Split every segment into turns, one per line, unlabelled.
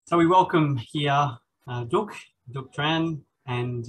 So we welcome here Duc Tran, and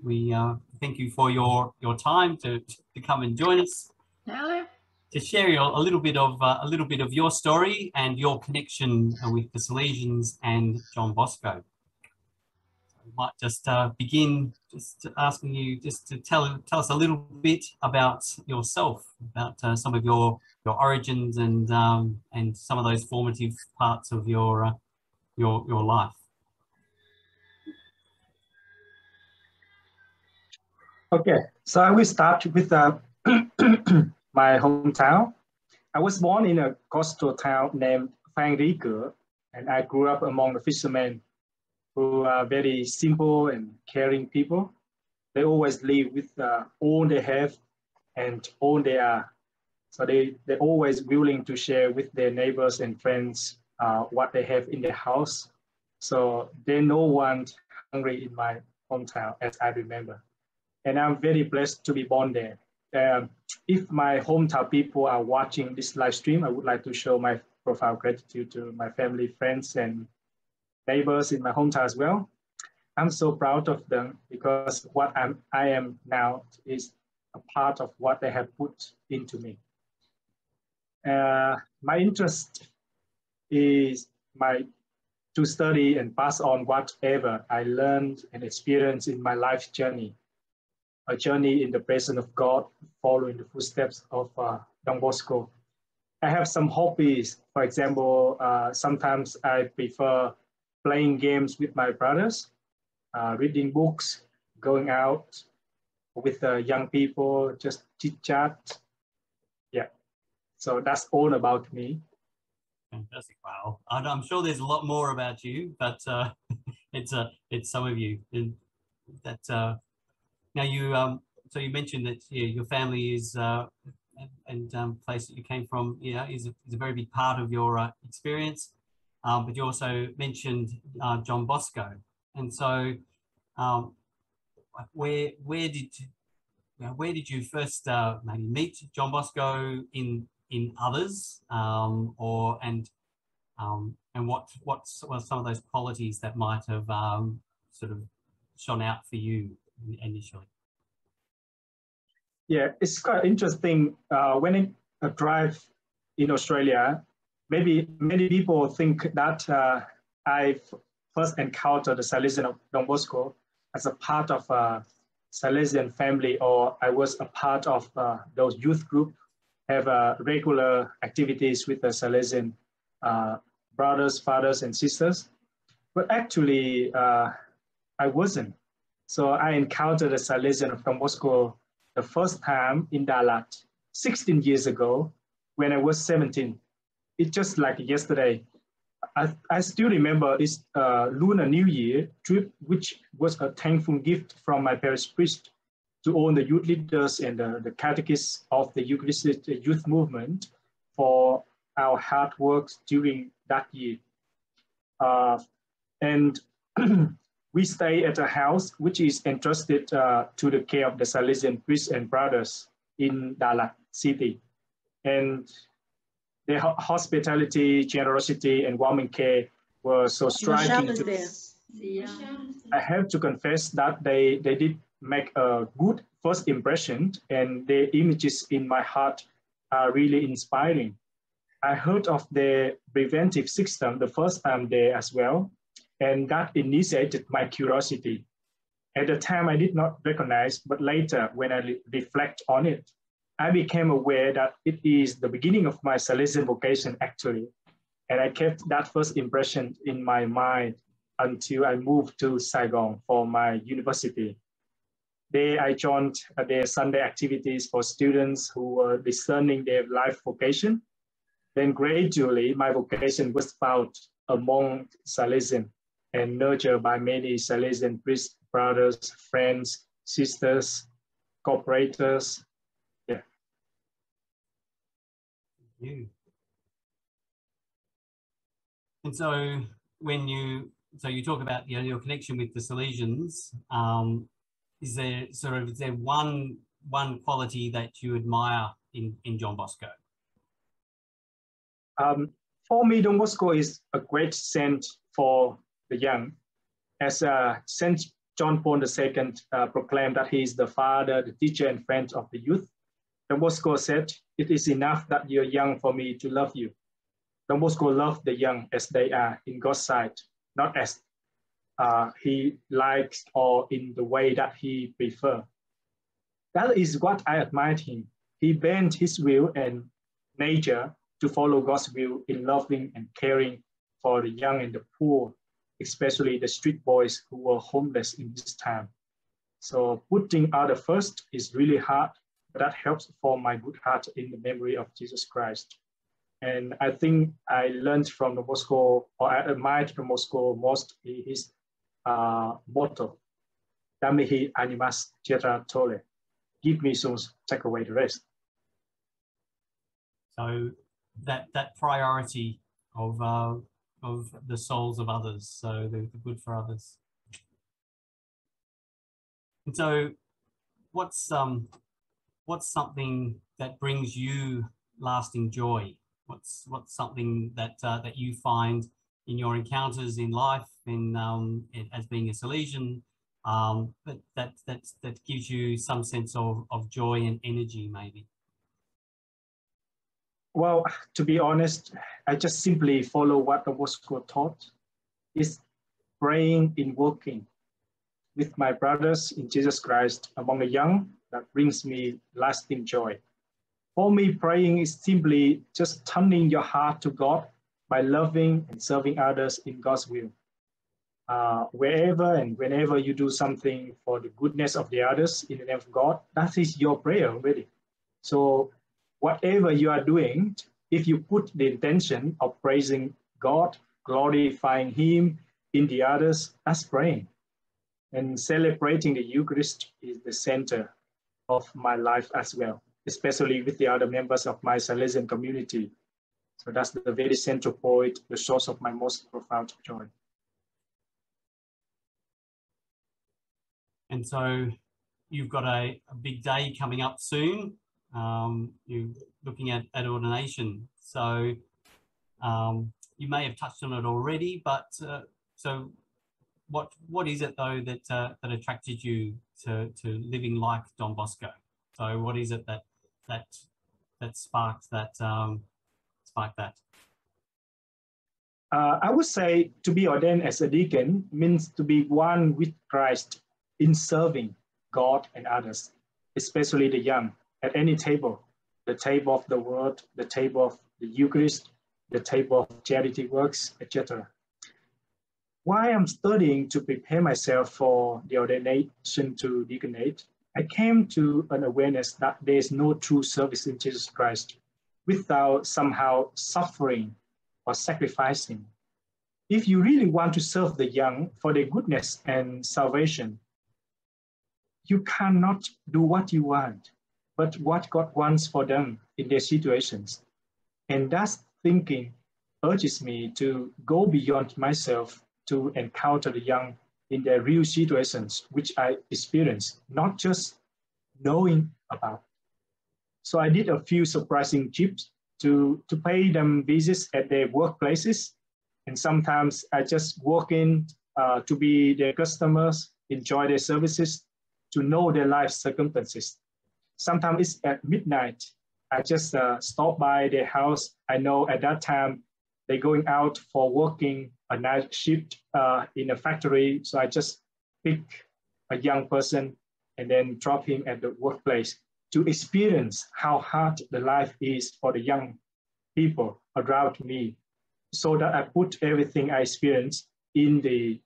we thank you for your time to come and join us to share a little bit of your story and your connection with the Salesians and Don Bosco. We might just begin just asking you just to tell us a little bit about yourself, about some of your origins and some of those formative parts of your life.
Okay, so I will start with my hometown. I was born in a coastal town named Pinardi Shed, and I grew up among the fishermen who are very simple and caring people. They always live with all they have and all they are. So they're always willing to share with their neighbors and friends what they have in their house. So there's no one hungry in my hometown, as I remember. And I'm very blessed to be born there. If my hometown people are watching this live stream, I would like to show my profound gratitude to my family, friends, and neighbors in my hometown as well. I'm so proud of them because what I am now is a part of what they have put into me. My interest is to study and pass on whatever I learned and experienced in my life journey. A journey in the presence of God, following the footsteps of Don Bosco. I have some hobbies. For example, sometimes I prefer playing games with my brothers, reading books, going out with young people, just chit chat. Yeah, so that's all about me.
Fantastic! Wow, I'm sure there's a lot more about you, but it's some of you that. Now you so you mentioned that your family is and place that you came from, is a very big part of your experience, but you also mentioned Don Bosco, and so where did you first maybe meet Don Bosco in others, and what were some of those qualities that might have sort of shone out for you initially?
Yeah, it's quite interesting. When I drive in Australia, maybe many people think that I first encountered the Salesian of Don Bosco as a part of a Salesian family, or I was a part of those youth group, have regular activities with the Salesian brothers, fathers, and sisters. But actually, I wasn't. So I encountered the Salesian of Don Bosco the first time in Dalat 16 years ago when I was 17. It's just like yesterday. I still remember this Lunar New Year trip, which was a thankful gift from my parish priest to all the youth leaders and the catechists of the Eucharistic youth movement for our hard work during that year. And we stay at a house which is entrusted to the care of the Salesian priests and brothers in Dalat city. And their hospitality, generosity, and warming care were so striking. I have to confess that they did make a good first impression, and their images in my heart are really inspiring. I heard of their preventive system the first time there as well, and that initiated my curiosity. At the time, I did not recognize, but later, when I reflect on it, I became aware that it is the beginning of my Salesian vocation, actually. And I kept that first impression in my mind until I moved to Saigon for my university. There, I joined their Sunday activities for students who were discerning their life vocation. Then gradually, my vocation was found among Salesian and nurtured by many Salesian priests, brothers, friends, sisters, cooperators. Yeah.
Thank you. And so when you talk about your connection with the Salesians, is there one quality that you admire in Don Bosco?
For me, Don Bosco is a great saint for the young. As St. John Paul II proclaimed that he is the father, the teacher, and friend of the youth, Don Bosco said, "It is enough that you're young for me to love you." Don Bosco loved the young as they are in God's sight, not as he likes or in the way that he prefers. That is what I admired him. He bent his will and nature to follow God's will in loving and caring for the young and the poor, especially the street boys who were homeless in this time. So putting others first is really hard, but that helps form my good heart in the memory of Jesus Christ. And I think I learned from Don Bosco, or I admired Don Bosco most, his motto, "Damihi animas tierra tole," give me souls, take away the rest.
So that priority of the souls of others, so the good for others. And so, what's something that brings you lasting joy? What's something that that you find in your encounters in life, as being a Salesian, that gives you some sense of joy and energy, maybe?
Well, to be honest, I just simply follow what Don Bosco taught, is praying in working with my brothers in Jesus Christ among the young. That brings me lasting joy. For me, praying is simply just turning your heart to God by loving and serving others in God's will. Wherever and whenever you do something for the goodness of the others in the name of God, that is your prayer already. So whatever you are doing, if you put the intention of praising God, glorifying Him in the others, that's praying. And celebrating the Eucharist is the center of my life as well, especially with the other members of my Salesian community. So that's the very central point, the source of my most profound joy.
And so you've got a big day coming up soon. You're looking at ordination. So you may have touched on it already, but so what is it though that attracted you to living like Don Bosco? So what is it that sparked that?
I would say to be ordained as a deacon means to be one with Christ in serving God and others, especially the young, at any table, the table of the word, the table of the Eucharist, the table of charity works, etc. While I'm studying to prepare myself for the ordination to deaconate, I came to an awareness that there is no true service in Jesus Christ without somehow suffering or sacrificing. If you really want to serve the young for their goodness and salvation, you cannot do what you want, but what God wants for them in their situations. And that thinking urges me to go beyond myself to encounter the young in their real situations, which I experience, not just knowing about. So I did a few surprising trips to pay them visits at their workplaces. And sometimes I just walk in to be their customers, enjoy their services, to know their life circumstances. Sometimes it's at midnight. I just stop by their house. I know at that time they're going out for working a night shift in a factory. So I just pick a young person and then drop him at the workplace to experience how hard the life is for the young people around me, so that I put everything I experienced in the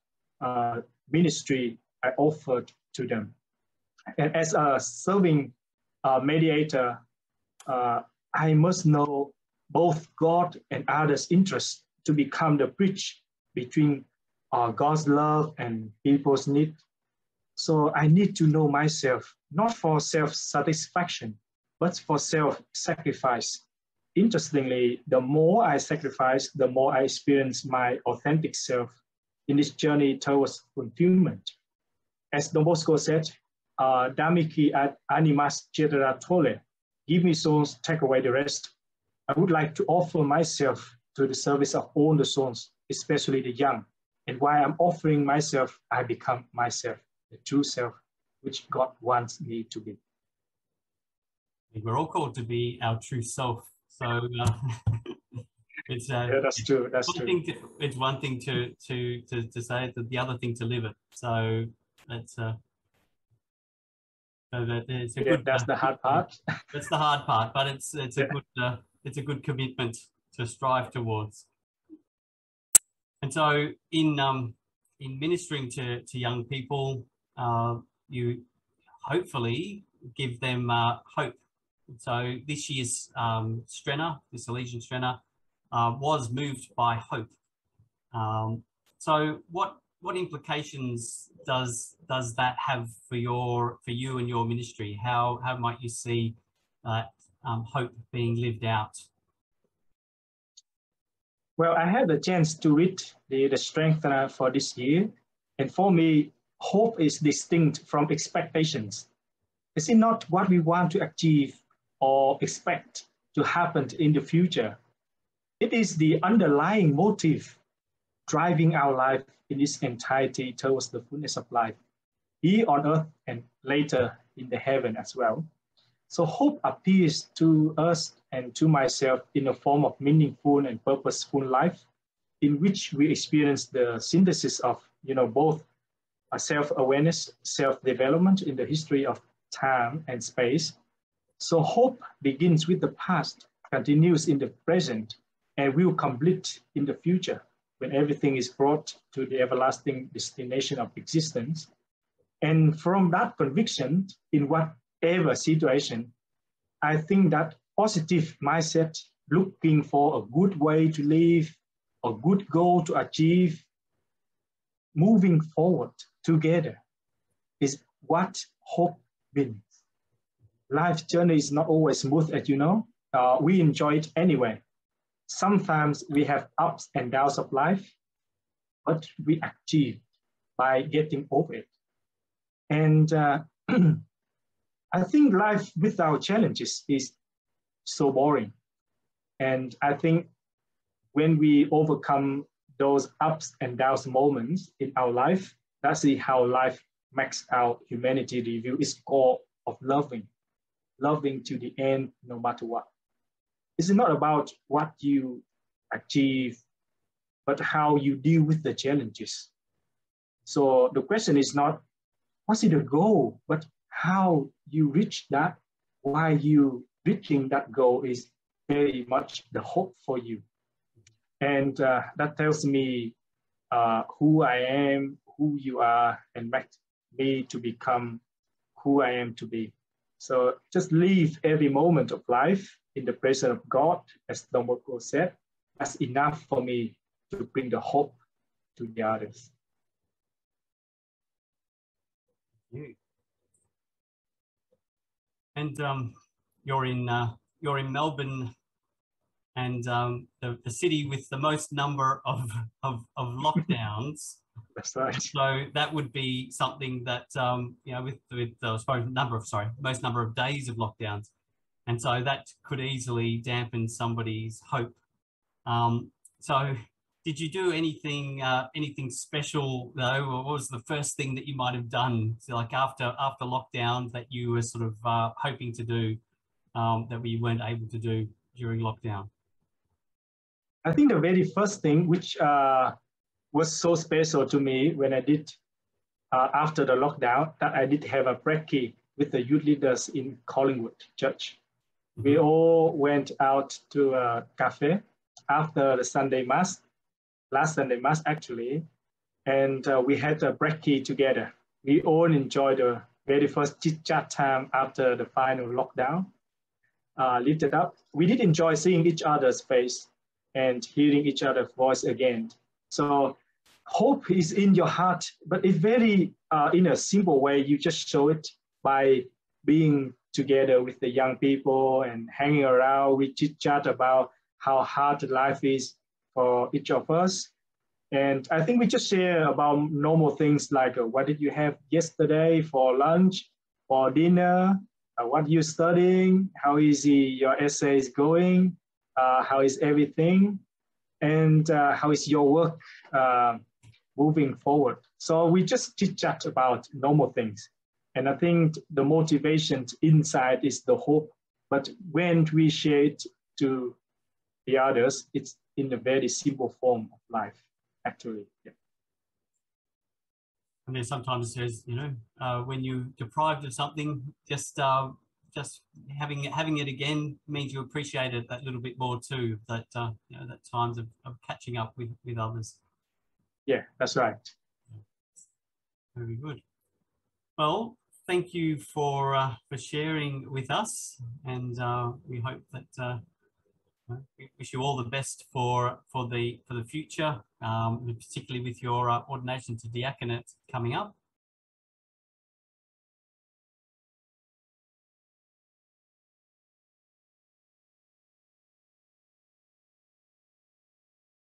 ministry I offered to them. And as a serving mediator, I must know both God and others' interests to become the bridge between God's love and people's need. So I need to know myself, not for self-satisfaction, but for self-sacrifice. Interestingly, the more I sacrifice, the more I experience my authentic self in this journey towards fulfillment. As Don Bosco said, Damiki ad animas cetera tole, give me souls, take away the rest. I would like to offer myself to the service of all the souls, especially the young, And while I'm offering myself, I become myself, the true self, which God wants me to be.
We're all called to be our true self. So it's
yeah, that's true. That's
one
true.
thing it's one thing to say it, the other thing to live it. So that's it's a good.
That's the hard part.
That's the hard part, but it's a good commitment to strive towards. And so in ministering to young people, you hopefully give them hope. So this year's Strenna, the Salesian Strenna, was moved by hope. So what implications does that have for you and your ministry? How might you see hope being lived out?
Well, I had the chance to read the strengthener for this year, and for me, hope is distinct from expectations. Is it not what we want to achieve or expect to happen in the future? It is the underlying motive driving our life in its entirety towards the fullness of life, here on earth and later in the heaven as well. So hope appears to us and to myself in a form of meaningful and purposeful life, in which we experience the synthesis of, both a self-awareness, self-development in the history of time and space. So hope begins with the past, continues in the present, and will complete in the future when everything is brought to the everlasting destination of existence. And from that conviction, in whatever situation, I think that positive mindset, looking for a good way to live, a good goal to achieve, moving forward together, is what hope means. Life's journey is not always smooth, as you know. We enjoy it anyway. Sometimes we have ups and downs of life, but we achieve by getting over it. And I think life without challenges is so boring. And I think when we overcome those ups and downs moments in our life, that's how life makes our humanity review its goal of loving to the end, no matter what. It's not about what you achieve, but how you deal with the challenges. So the question is not, what's the goal, but how you reach that, why you reaching that goal is very much the hope for you. And that tells me who I am, who you are, and makes me to become who I am to be. So just live every moment of life in the presence of God, as Don Bosco said. That's enough for me to bring the hope to the others.
And you're in Melbourne, and the city with the most number of lockdowns.
That's right.
So that would be something that with most number of days of lockdowns, and so that could easily dampen somebody's hope. So did you do anything special though? Or what was the first thing that you might have done, so like after lockdown, that you were sort of hoping to do that we weren't able to do during lockdown?
I think the very first thing, which was so special to me when I did after the lockdown, that I did have a brekkie with the youth leaders in Collingwood Church. Mm-hmm. We all went out to a cafe after the Sunday Mass, last Sunday Mass actually, and we had a brekkie together. We all enjoyed the very first chit-chat time after the final lockdown lifted up. We did enjoy seeing each other's face and hearing each other's voice again. So hope is in your heart, but it's very, in a simple way, you just show it by being together with the young people and hanging around. We chit-chat about how hard life is for each of us. And I think we just share about normal things like, what did you have yesterday for lunch, for dinner, what you're studying, how is your essays going, how is everything, and how is your work moving forward. So we just chit chat about normal things. And I think the motivation inside is the hope. But when we share it to the others, it's in a very simple form of life, actually. Yeah.
And then sometimes there's, you know, when you're deprived of something, just having it again means you appreciate it that little bit more too. That you know, that times of catching up with others.
Yeah, that's right.
Very good. Well, thank you for sharing with us, and we hope that we wish you all the best for the future, particularly with your ordination to diaconate coming up.